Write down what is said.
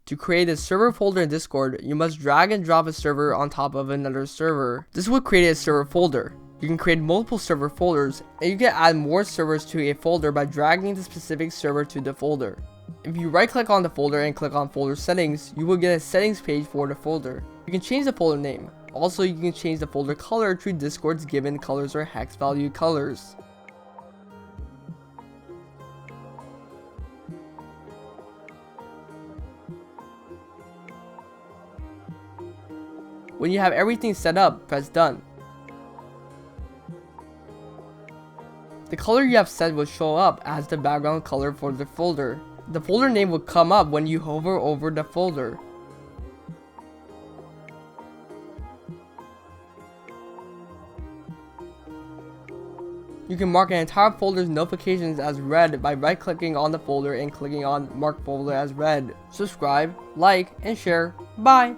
To create a server folder in Discord, you must drag and drop a server on top of another server. This will create a server folder. You can create multiple server folders, and you can add more servers to a folder by dragging the specific server to the folder. If you right click on the folder and click on folder settings, you will get a settings page for the folder. You can change the folder name. Also, you can change the folder color to Discord's given colors or hex value colors. When you have everything set up, press done. The color you have set will show up as the background color for the folder. The folder name will come up when you hover over the folder. You can mark an entire folder's notifications as red by right clicking on the folder and clicking on mark folder as red. Subscribe, like, and share. Bye!